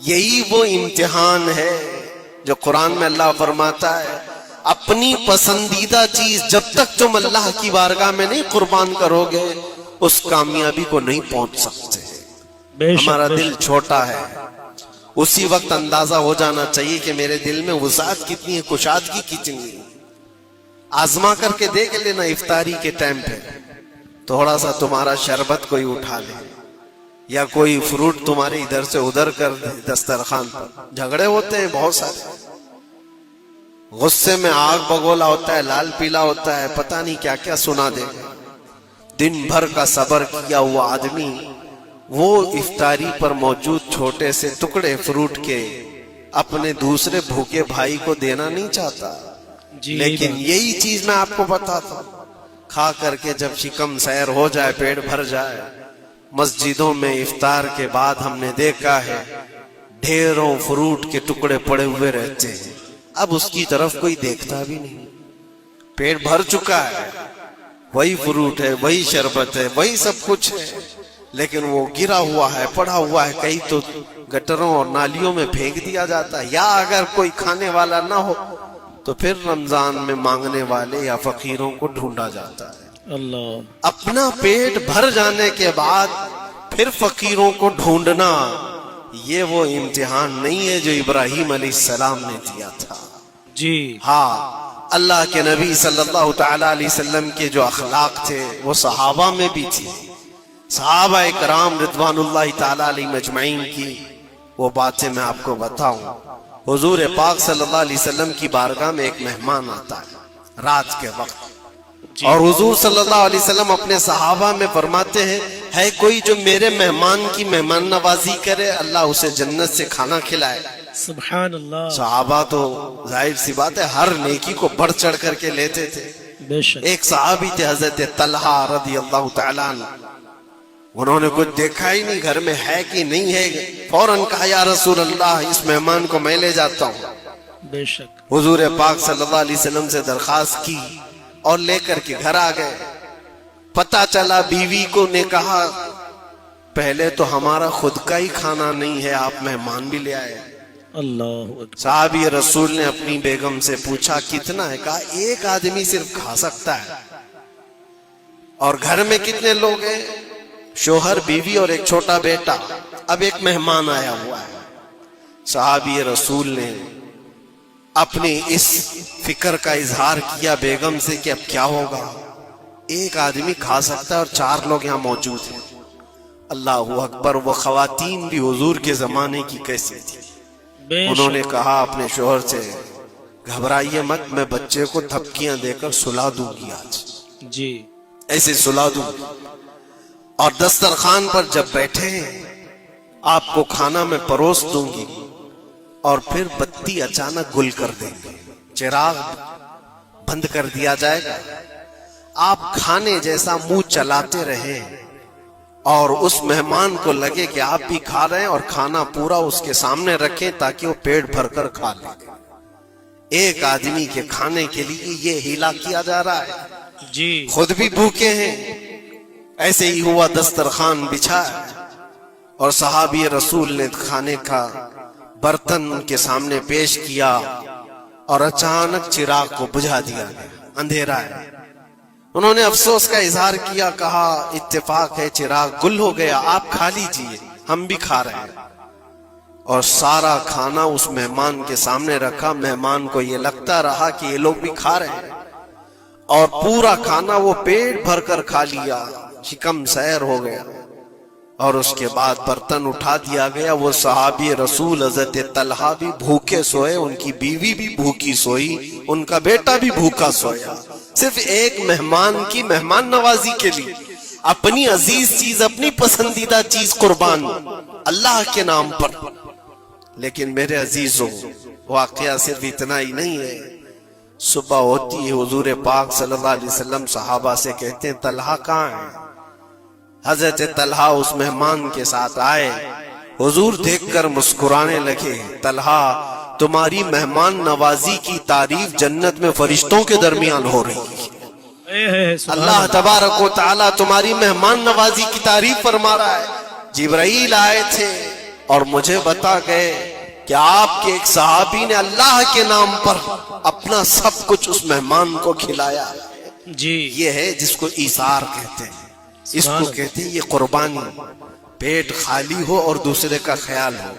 یہی وہ امتحان ہے جو قرآن میں اللہ فرماتا ہے اپنی پسندیدہ چیز جب تک تم اللہ کی بارگاہ میں نہیں قربان کرو گے اس کامیابی کو نہیں پہنچ سکتے. بے شک ہمارا بے دل شک. چھوٹا ہے, اسی وقت اندازہ ہو جانا چاہیے کہ میرے دل میں وسعت کتنی ہے, کشادگی کتنی ہے. آزما کر کے دیکھ لینا افطاری کے ٹائم پہ تھوڑا سا تمہارا شربت کوئی اٹھا لے یا کوئی فروٹ تمہارے ادھر سے ادھر کر دے دسترخوان پر. جھگڑے ہوتے ہیں بہت سارے, غصے میں آگ بگولا ہوتا ہے, لال پیلا ہوتا ہے, پتہ نہیں کیا کیا سنا دے. دن بھر کا صبر کیا ہوا آدمی وہ افطاری پر موجود چھوٹے سے ٹکڑے فروٹ کے اپنے دوسرے بھوکے بھائی کو دینا نہیں چاہتا. جی لیکن یہی چیز میں آپ کو بتاتا ہوں, کھا کر کے جب شکم سیر ہو جائے, پیٹ بھر جائے, مسجدوں میں افطار کے بعد ہم نے دیکھا ہے ڈھیروں فروٹ کے ٹکڑے پڑے ہوئے رہتے ہیں. اب اس کی طرف کوئی دیکھتا بھی نہیں, پیٹ بھر چکا ہے, وہی فروٹ ہے, وہی شربت ہے, وہی سب کچھ ہے, لیکن وہ گرا ہوا ہے, پڑا ہوا ہے, کہیں تو گٹروں اور نالیوں میں پھینک دیا جاتا ہے. یا اگر کوئی کھانے والا نہ ہو تو پھر رمضان میں مانگنے والے یا فقیروں کو ڈھونڈا جاتا ہے. اللہ. اپنا پیٹ بھر جانے کے بعد پھر فقیروں کو ڈھونڈنا, یہ وہ امتحان نہیں ہے جو ابراہیم علیہ السلام نے دیا تھا. جی ہاں, اللہ کے نبی صلی اللہ تعالی علیہ وسلم کے جو اخلاق تھے وہ صحابہ میں بھی تھی. صحابہ کرام رضوان اللہ تعالی علیہ مجمعین کی وہ باتیں میں آپ کو بتاؤں. حضور پاک صلی اللہ علیہ وسلم کی بارگاہ میں ایک مہمان آتا ہے رات کے وقت, اور حضور صلی اللہ علیہ وسلم اپنے صحابہ میں فرماتے ہیں ہے کوئی جو میرے مہمان کی مہمان نوازی کرے اللہ اسے جنت سے کھانا کھلائے. سبحان اللہ. صحابہ تو ظاہر سی بات ہے ہر نیکی کو بڑھ چڑھ کر کے لیتے تھے. بے شک. ایک صحابی تھے حضرت طلحہ رضی اللہ تعالیٰ عنہ, انہوں نے کچھ دیکھا ہی نہیں گھر میں ہے کہ نہیں ہے, فوراً کہا یا رسول اللہ اس مہمان کو میں لے جاتا ہوں. بے شک. حضور پاک صلی اللہ علیہ وسلم سے درخواست کی اور لے کر کے گھر آ گئے. پتہ چلا بیوی کو نے کہا پہلے تو ہمارا خود کا ہی کھانا نہیں ہے, آپ مہمان بھی لے آئے. اللہ اکبر. صحابی رسول نے اپنی بیگم سے پوچھا کتنا ہے, کہا ایک آدمی صرف کھا سکتا ہے. اور گھر میں کتنے لوگ ہیں, شوہر, بیوی اور ایک چھوٹا بیٹا. اب ایک مہمان آیا ہوا ہے. صحابی رسول نے اپنی اس فکر کا اظہار کیا بیگم سے کہ اب کیا ہوگا, ایک آدمی کھا سکتا ہے اور 4 لوگ یہاں موجود ہیں. اللہ اکبر. وہ خواتین بھی حضور کے زمانے کی کیسی تھی. بے انہوں نے شک. کہا اپنے شوہر سے گھبرائیے مت, میں بچے کو تھپکیاں دے کر سلا دوں گی, آج جی ایسے سلا دوں گی. اور دسترخوان پر جب بیٹھے آپ کو کھانا میں پروس دوں گی اور پھر بتی اچانک گل کر دیں گے, چراغ بند کر دیا جائے گا, آپ کھانے جیسا منہ چلاتے رہیں اور اس مہمان کو لگے کہ آپ بھی کھا رہے ہیں اور کھانا پورا اس کے سامنے رکھیں تاکہ وہ پیٹ بھر کر کھا لے. ایک آدمی کے کھانے کے لیے یہ ہیلا کیا جا رہا ہے, جی خود بھی بھوکے ہیں. ایسے ہی ہوا, دسترخوان بچھا اور صحابی رسول نے کھانے کا برتن ان کے سامنے پیش کیا اور اچانک چراغ کو بجھا دیا گیا, اندھیرا ہے. انہوں نے افسوس کا اظہار کیا, کہا اتفاق ہے چراغ گل ہو گیا, آپ کھا لیجئے, ہم بھی کھا رہے ہیں. اور سارا کھانا اس مہمان کے سامنے رکھا. مہمان کو یہ لگتا رہا کہ یہ لوگ بھی کھا رہے ہیں اور پورا کھانا وہ پیٹ بھر کر کھا لیا, شکم سیر ہو گیا. اور اس کے بعد برتن اٹھا دیا گیا. وہ صحابی رسول حضرت طلحہ بھی بھوکے سوئے, ان کی بیوی بھی بھوکی سوئی, ان کا بیٹا بھی بھوکا سویا, صرف ایک مہمان کی مہمان نوازی کے لیے اپنی عزیز چیز, اپنی پسندیدہ چیز قربان اللہ کے نام پر. لیکن میرے عزیزوں, واقعہ صرف اتنا ہی نہیں ہے. صبح ہوتی ہے, حضور پاک صلی اللہ علیہ وسلم صحابہ سے کہتے ہیں طلحہ کہاں ہے. حضرت طلحہ اس مہمان کے ساتھ آئے, حضور دیکھ کر مسکرانے لگے. طلحہ تمہاری مہمان نوازی کی تعریف جنت میں فرشتوں کے درمیان ہو رہی ہے. اللہ تبارک و تعالی تمہاری مہمان نوازی کی تعریف فرما رہا ہے. جبرائیل آئے تھے, اور مجھے بتا گئے کہ آپ کے ایک صحابی نے اللہ کے نام پر اپنا سب کچھ اس مہمان کو کھلایا. جی یہ ہے جس کو ایثار کہتے ہیں, اس کو کہتے ہیں یہ قربانی. پیٹ خالی ہو اور دوسرے کا خیال ہو.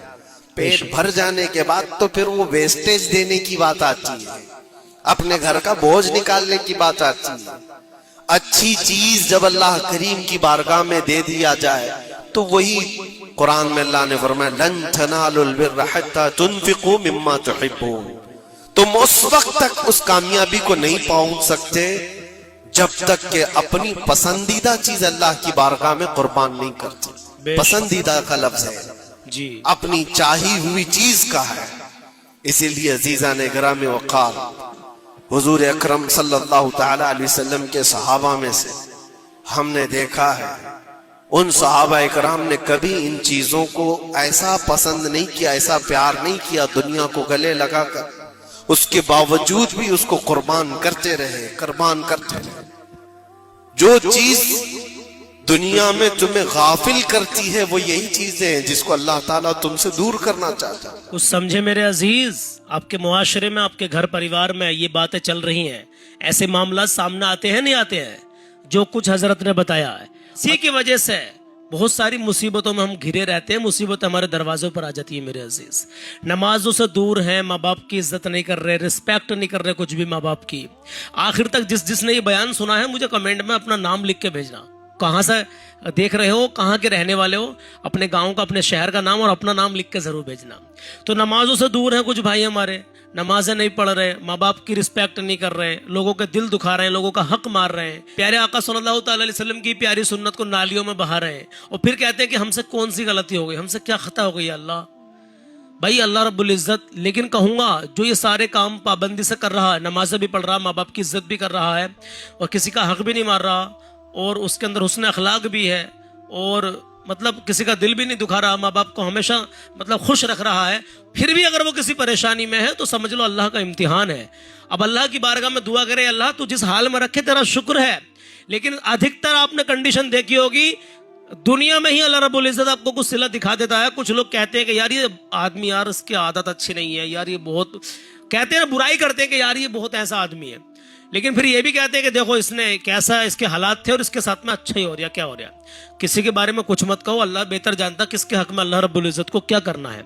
پیٹ بھر جانے کے بعد تو پھر وہ ویسٹیج دینے کی بات آتی ہے, اپنے گھر کا بوجھ نکالنے کی بات آتی ہے. اچھی چیز جب اللہ کریم کی بارگاہ میں دے دیا جائے تو وہی قرآن میں اللہ نے فرمایا لن تنالوا البر حتى تنفقوا مما تحبون. تم اس وقت تک اس کامیابی کو نہیں پہنچ سکتے جب تک کہ اپنی پسندیدہ چیز اللہ کی بارگاہ میں قربان نہیں کرتے. پسندیدہ کا لفظ ہے, جی اپنی چاہی ہوئی چیز کا ہے. اسی لیے عزیزان گرامی وقار, حضور اکرم صلی اللہ تعالی علیہ وسلم کے صحابہ میں سے ہم نے دیکھا ہے ان صحابہ اکرام نے کبھی ان چیزوں کو ایسا پسند نہیں کیا, ایسا پیار نہیں کیا دنیا کو گلے لگا کر. اس کے باوجود بھی اس کو قربان کرتے رہے, قربان کرتے رہے. جو چیز دنیا میں تمہیں غافل کرتی ہے وہ یہی چیزیں ہیں جس کو اللہ تعالیٰ تم سے دور کرنا چاہتا ہے. کچھ سمجھے میرے عزیز, آپ کے معاشرے میں, آپ کے گھر پریوار میں یہ باتیں چل رہی ہیں, ایسے معاملات سامنے آتے ہیں نہیں آتے ہیں جو کچھ حضرت نے بتایا ہے. اسی کی وجہ سے بہت ساری مصیبتوں میں ہم گھرے رہتے ہیں, مصیبت ہمارے دروازوں پر آ جاتی ہے میرے عزیز. نمازوں سے دور ہیں, ماں باپ کی عزت نہیں کر رہے, رسپیکٹ نہیں کر رہے کچھ بھی ماں باپ کی. آخر تک جس نے یہ بیان سنا ہے مجھے کمنٹ میں اپنا نام لکھ کے بھیجنا, کہاں سے دیکھ رہے ہو, کہاں کے رہنے والے ہو, اپنے گاؤں کا, اپنے شہر کا نام اور اپنا نام لکھ کے ضرور بھیجنا. تو نمازوں سے دور ہیں کچھ بھائی ہمارے, نمازیں نہیں پڑھ رہے, ماں باپ کی رسپیکٹ نہیں کر رہے, لوگوں کے دل دکھا رہے ہیں, لوگوں کا حق مار رہے ہیں, پیارے آقا صلی اللہ تعالی علیہ وسلم کی پیاری سنت کو نالیوں میں بہا رہے ہیں, اور پھر کہتے ہیں کہ ہم سے کون سی غلطی ہو گئی, ہم سے کیا خطا ہو گئی اللہ. بھائی اللہ رب العزت, لیکن کہوں گا جو یہ سارے کام پابندی سے کر رہا ہے, نمازیں بھی پڑھ رہا, ماں باپ کی عزت بھی کر رہا ہے, اور کسی کا حق بھی نہیں مار رہا, اور اس کے اندر حسن اخلاق بھی ہے, اور مطلب کسی کا دل بھی نہیں دکھا رہا, ماں باپ کو ہمیشہ مطلب خوش رکھ رہا ہے, پھر بھی اگر وہ کسی پریشانی میں ہے تو سمجھ لو اللہ کا امتحان ہے. اب اللہ کی بارگاہ میں دعا کرے, اللہ تو جس حال میں رکھے تیرا شکر ہے. لیکن ادھکتر آپ نے کنڈیشن دیکھی ہوگی دنیا میں ہی اللہ رب العزت آپ کو کچھ صلہ دکھا دیتا ہے. کچھ لوگ کہتے ہیں کہ یار یہ آدمی, یار اس کی عادت اچھی نہیں ہے, یار یہ بہت, کہتے ہیں برائی کرتے ہیں کہ یار یہ بہت ایسا آدمی ہے, لیکن پھر یہ بھی کہتے ہیں کہ دیکھو اس نے کیسا, اس کے حالات تھے اور اس کے ساتھ میں اچھا ہی ہو رہا, کیا ہو رہا. کسی کے بارے میں کچھ مت کہو, اللہ بہتر جانتا کس کے حق میں اللہ رب العزت کو کیا کرنا ہے.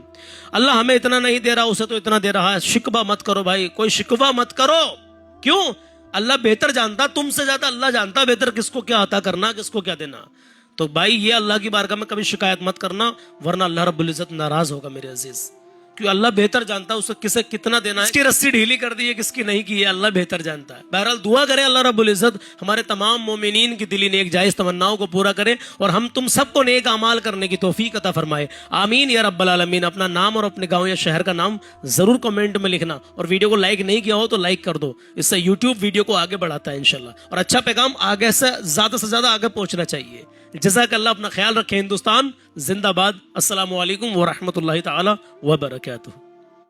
اللہ ہمیں اتنا نہیں دے رہا, اسے تو اتنا دے رہا ہے. شکوہ مت کرو بھائی, کوئی شکوہ مت کرو. کیوں؟ اللہ بہتر جانتا, تم سے زیادہ اللہ جانتا بہتر کس کو کیا عطا کرنا, کس کو کیا دینا. تو بھائی یہ اللہ کی بارگاہ میں کبھی شکایت مت کرنا, ورنہ اللہ رب العزت ناراض ہوگا میرے عزیز. کیوں اللہ بہتر جانتا ہے اسے کسے کتنا دینا ہے, اس کی رسی ڈھیلی کر دی ہے, کس کی نہیں کی ہے, اللہ بہتر جانتا ہے. بہرحال دعا کرے اللہ رب العزت ہمارے تمام مومنین کی دلی نیک جائز تمناؤں کو پورا کرے, اور ہم تم سب کو نیک اعمال کرنے کی توفیق عطا فرمائے. آمین یا رب العالمین. اپنا نام اور اپنے گاؤں یا شہر کا نام ضرور کمنٹ میں لکھنا, اور ویڈیو کو لائک نہیں کیا ہو تو لائک کر دو, اس سے یوٹیوب ویڈیو کو آگے بڑھاتا ہے انشاءاللہ, اور اچھا پیغام آگے سے زیادہ آگے پہنچنا چاہیے. جزاک اللہ, اپنا خیال رکھیں. ہندوستان زندہ باد. السلام علیکم ورحمۃ اللہ تعالی وبرکاتہ.